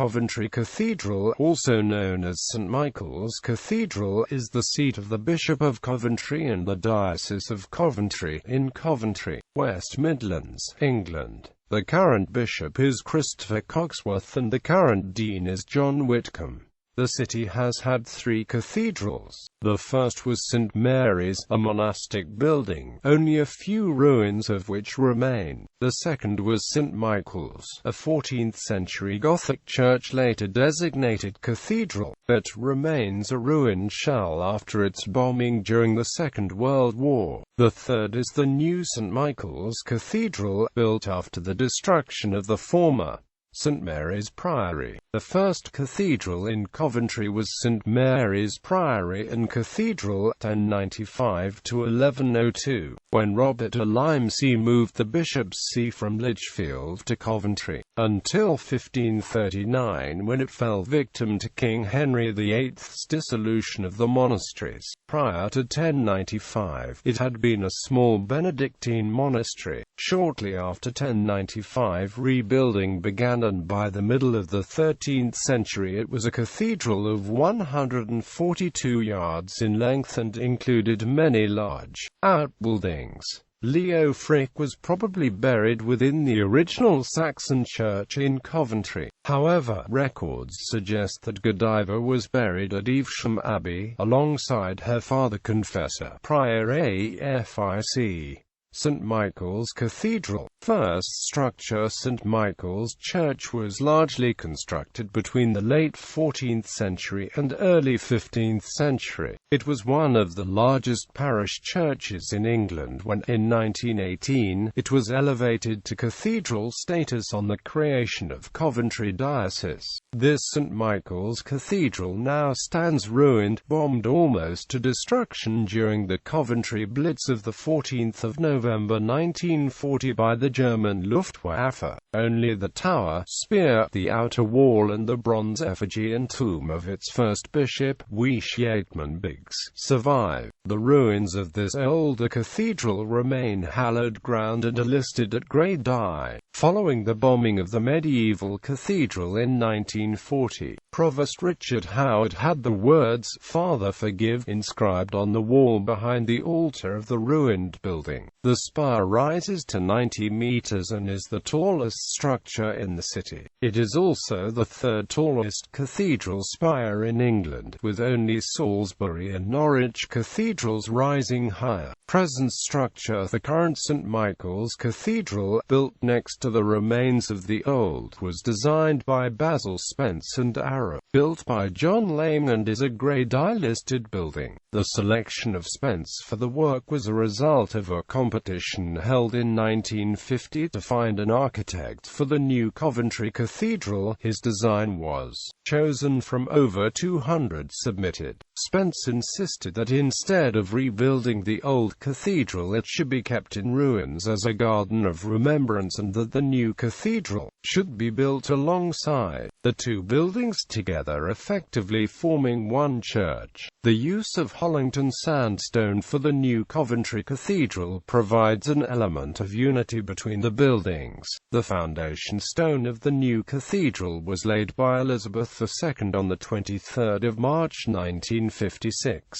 Coventry Cathedral, also known as St. Michael's Cathedral, is the seat of the Bishop of Coventry and the Diocese of Coventry, in Coventry, West Midlands, England. The current bishop is Christopher Cocksworth and the current dean is John Witcombe. The city has had 3 cathedrals. The first was St. Mary's, a monastic building, only a few ruins of which remain. The second was St. Michael's, a 14th-century Gothic church later designated cathedral, but remains a ruined shell after its bombing during the Second World War. The third is the new St. Michael's Cathedral, built after the destruction of the former. St. Mary's Priory. The first cathedral in Coventry was St. Mary's Priory and Cathedral, 1095 to 1102, when Robert of Limesey moved the bishop's see from Lichfield to Coventry, until 1539 when it fell victim to King Henry VIII's dissolution of the monasteries. Prior to 1095, it had been a small Benedictine monastery. Shortly after 1095, rebuilding began, and by the middle of the 13th century it was a cathedral of 142 yards in length and included many large outbuildings. Leo Frick was probably buried within the original Saxon church in Coventry. However, records suggest that Godiva was buried at Evesham Abbey, alongside her father confessor, Prior AFIC. St. Michael's Cathedral. First structure. St. Michael's Church was largely constructed between the late 14th century and early 15th century. It was one of the largest parish churches in England when, in 1918, it was elevated to cathedral status on the creation of Coventry Diocese. This St. Michael's Cathedral now stands ruined, bombed almost to destruction during the Coventry Blitz of the 14th of November 1940 by the German Luftwaffe. Only the tower, spire, the outer wall and the bronze effigy and tomb of its first bishop, Wiesjeetman Biggs, survive. The ruins of this older cathedral remain hallowed ground and are listed at Grade I. Following the bombing of the medieval cathedral in 1940, Provost Richard Howard had the words, "Father forgive," inscribed on the wall behind the altar of the ruined building. The spire rises to 90 meters and is the tallest structure in the city. It is also the 3rd tallest cathedral spire in England, with only Salisbury and Norwich cathedrals rising higher. Present structure. The current St. Michael's Cathedral, built next to the remains of the old, was designed by Basil Spence and Arrow, built by John Lane, and is a Grade I listed building. The selection of Spence for the work was a result of a competition held in 1950 to find an architect for the new Coventry Cathedral. His design was chosen from over 200 submitted. Spence insisted that instead of rebuilding the old cathedral it should be kept in ruins as a garden of remembrance, and that the new cathedral should be built alongside the two buildings together, effectively forming one church. The use of Hollington sandstone for the new Coventry Cathedral provides an element of unity between the buildings. The foundation stone of the new cathedral was laid by Elizabeth II on the 23rd of March 1956.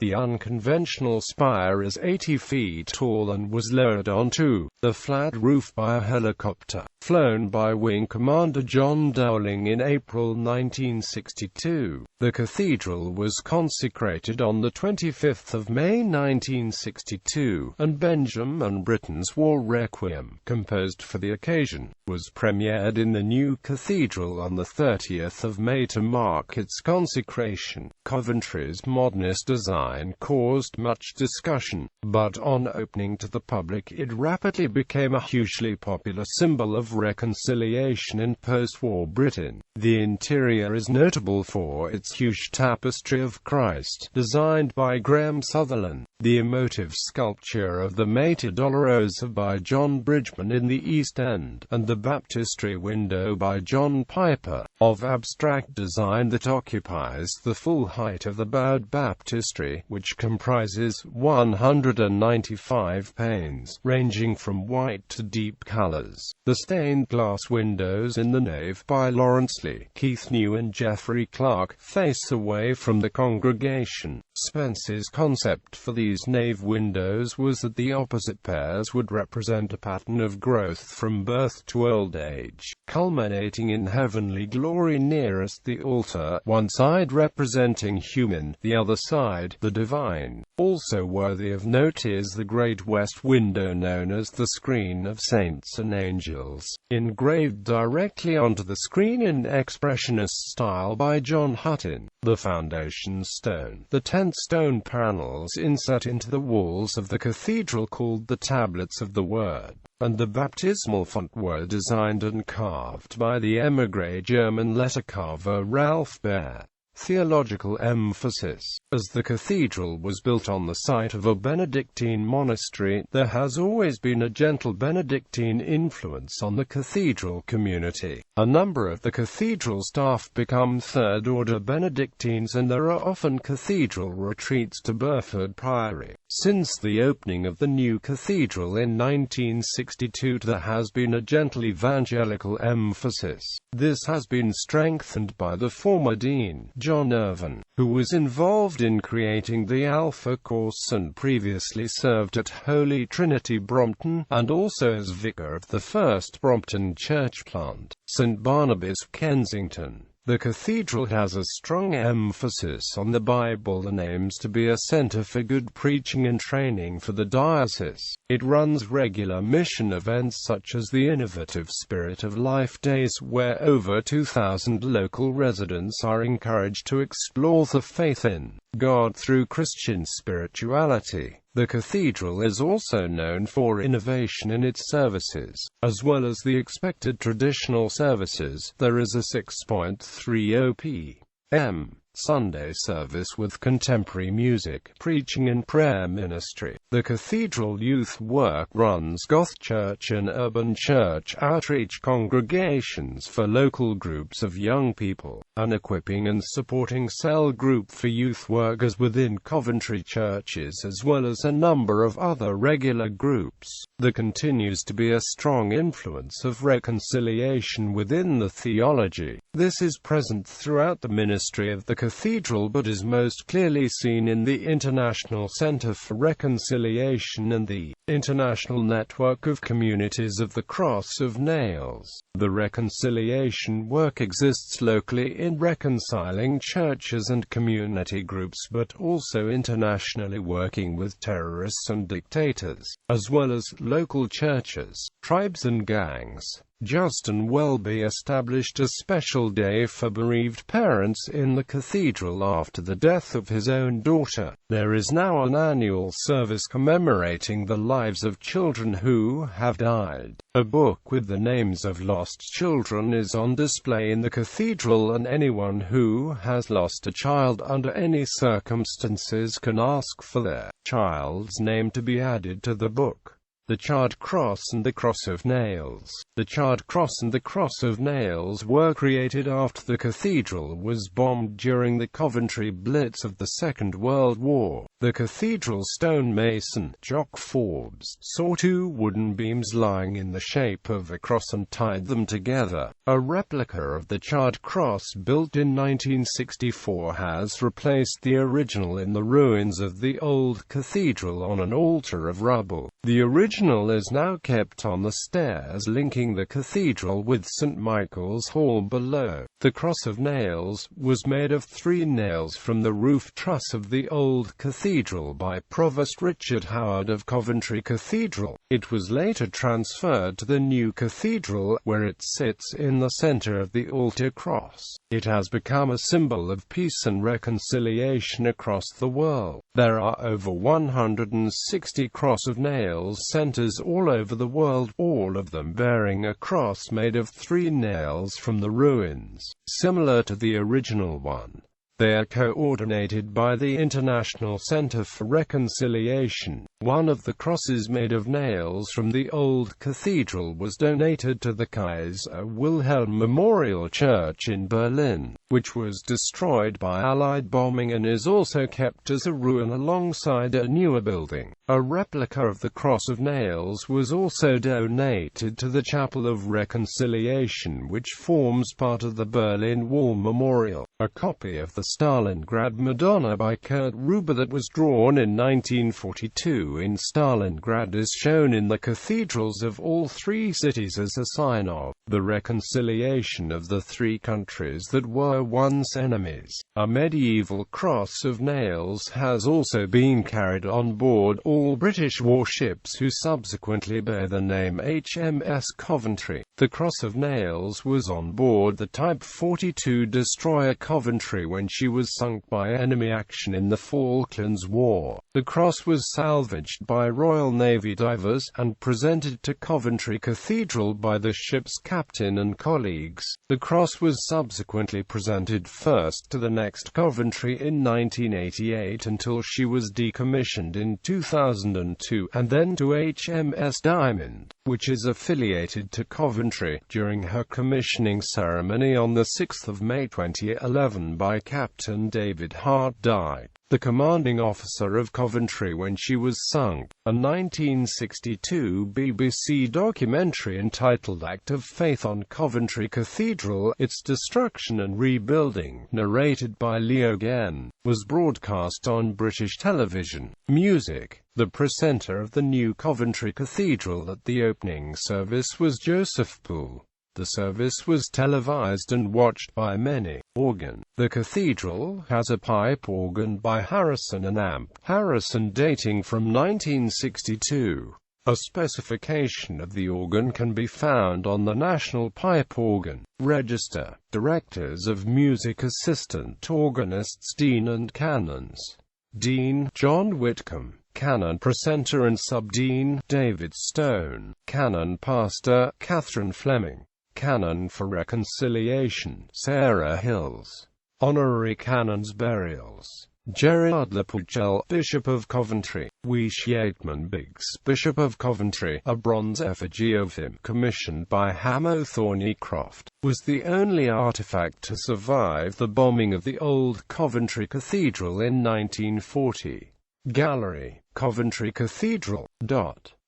The unconventional spire is 80 feet tall and was lowered onto the flat roof by a helicopter, flown by Wing Commander John Dowling in April 1962. The cathedral was consecrated on the 25th of May 1962, and Benjamin Britten's War Requiem, composed for the occasion, was premiered in the new cathedral on the 30th of May to mark its consecration. Coventry's modernist design caused much discussion, but on opening to the public it rapidly became a hugely popular symbol of reconciliation in post-war Britain. The interior is notable for its huge tapestry of Christ, designed by Graham Sutherland, the emotive sculpture of the Mater Dolorosa by John Bridgman in the East End, and the baptistry window by John Piper. of abstract design that occupies the full height of the bowed baptistry, which comprises 195 panes, ranging from white to deep colors. The stained glass windows in the nave by Lawrence Lee, Keith New and Geoffrey Clark face away from the congregation. Spence's concept for these nave windows was that the opposite pairs would represent a pattern of growth from birth to old age, culminating in heavenly glory nearest the altar, one side representing human, the other side, the divine. Also worthy of note is the great west window known as the Screen of Saints and Angels, engraved directly onto the screen in expressionist style by John Hutton. The foundation stone, the 10 stone panels inset into the walls of the cathedral called the Tablets of the Word, and the baptismal font were designed and carved by the émigré German letter carver Ralph Baer. Theological emphasis. As the cathedral was built on the site of a Benedictine monastery, there has always been a gentle Benedictine influence on the cathedral community. A number of the cathedral staff become third-order Benedictines, and there are often cathedral retreats to Burford Priory. Since the opening of the new cathedral in 1962, there has been a gentle evangelical emphasis. This has been strengthened by the former dean, John Irvine, who was involved in creating the Alpha course and previously served at Holy Trinity Brompton, and also as vicar of the first Brompton church plant, St Barnabas, Kensington. The cathedral has a strong emphasis on the Bible and aims to be a center for good preaching and training for the diocese. It runs regular mission events such as the innovative Spirit of Life Days, where over 2,000 local residents are encouraged to explore the faith in God through Christian spirituality. The cathedral is also known for innovation in its services. As well as the expected traditional services, there is a 6.30 p.m. Sunday service with contemporary music, preaching and prayer ministry. The cathedral youth work runs Goth Church and Urban Church outreach congregations for local groups of young people, an equipping and supporting cell group for youth workers within Coventry churches, as well as a number of other regular groups. There continues to be a strong influence of reconciliation within the theology. This is present throughout the ministry of the cathedral, but is most clearly seen in the International Centre for Reconciliation and the International Network of Communities of the Cross of Nails. The reconciliation work exists locally in reconciling churches and community groups, but also internationally working with terrorists and dictators, as well as local churches, tribes and gangs. Justin Welby established a special day for bereaved parents in the cathedral after the death of his own daughter. There is now an annual service commemorating the lives of children who have died. A book with the names of lost children is on display in the cathedral, and anyone who has lost a child under any circumstances can ask for their child's name to be added to the book. The Charred Cross and the Cross of Nails. The Charred Cross and the Cross of Nails were created after the cathedral was bombed during the Coventry Blitz of the Second World War. The cathedral stonemason, Jock Forbes, saw two wooden beams lying in the shape of a cross and tied them together. A replica of the Charred Cross built in 1964 has replaced the original in the ruins of the old cathedral on an altar of rubble. The original is now kept on the stairs linking the cathedral with St. Michael's Hall below. The Cross of Nails was made of 3 nails from the roof truss of the old cathedral by Provost Richard Howard of Coventry Cathedral. It was later transferred to the new cathedral, where it sits in the center of the altar cross. It has become a symbol of peace and reconciliation across the world. There are over 160 Cross of Nails centers all over the world, all of them bearing a cross made of 3 nails from the ruins, similar to the original one. They are coordinated by the International Centre for Reconciliation. One of the crosses made of nails from the old cathedral was donated to the Kaiser Wilhelm Memorial Church in Berlin, which was destroyed by Allied bombing and is also kept as a ruin alongside a newer building. A replica of the Cross of Nails was also donated to the Chapel of Reconciliation, which forms part of the Berlin Wall Memorial. A copy of the Stalingrad Madonna by Kurt Ruber that was drawn in 1942 in Stalingrad is shown in the cathedrals of all three cities as a sign of the reconciliation of the three countries that were once enemies. A medieval cross of nails has also been carried on board all British warships who subsequently bear the name HMS Coventry. The cross of nails was on board the Type 42 destroyer Coventry when she was sunk by enemy action in the Falklands War. The cross was salvaged by Royal Navy divers and presented to Coventry Cathedral by the ship's captain and colleagues. The cross was subsequently presented first to the next Coventry in 1988 until she was decommissioned in 2002, and then to HMS Diamond, which is affiliated to Coventry, during her commissioning ceremony on 6 May 2011 by Captain David Hart died, the commanding officer of Coventry when she was sunk. A 1962 BBC documentary entitled Act of Faith on Coventry Cathedral, Its Destruction and Rebuilding, narrated by Leo Genn, was broadcast on British television. Music. The presenter of the new Coventry Cathedral at the opening service was Joseph Poole. The service was televised and watched by many. Organ. The cathedral has a pipe organ by Harrison and amp Harrison dating from 1962. A specification of the organ can be found on the National Pipe Organ Register. Directors of Music: Assistant Organists, Dean and Canons. Dean, John Witcombe. Canon Presenter and Sub-Dean, David Stone. Canon Pastor, Catherine Fleming. Canon for Reconciliation, Sarah Hills. Honorary Canons Burials. Gerard Lepugel, Bishop of Coventry. Wish Yeatman Biggs, Bishop of Coventry. A bronze effigy of him, commissioned by Hamo Thornycroft, was the only artifact to survive the bombing of the old Coventry Cathedral in 1940. Gallery, Coventry Cathedral.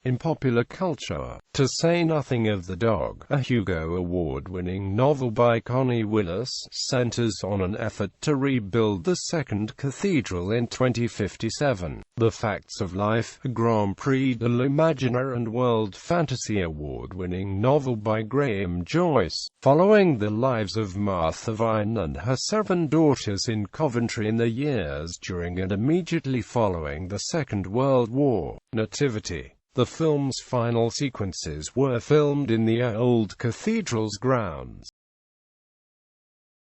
In popular culture, to say nothing of The Dog, a Hugo Award-winning novel by Connie Willis, centers on an effort to rebuild the Second Cathedral in 2057. The Facts of Life, a Grand Prix de l'Imaginaire and World Fantasy Award-winning novel by Graham Joyce, following the lives of Martha Vine and her 7 daughters in Coventry in the years during and immediately following the Second World War. Nativity. The film's final sequences were filmed in the old cathedral's grounds.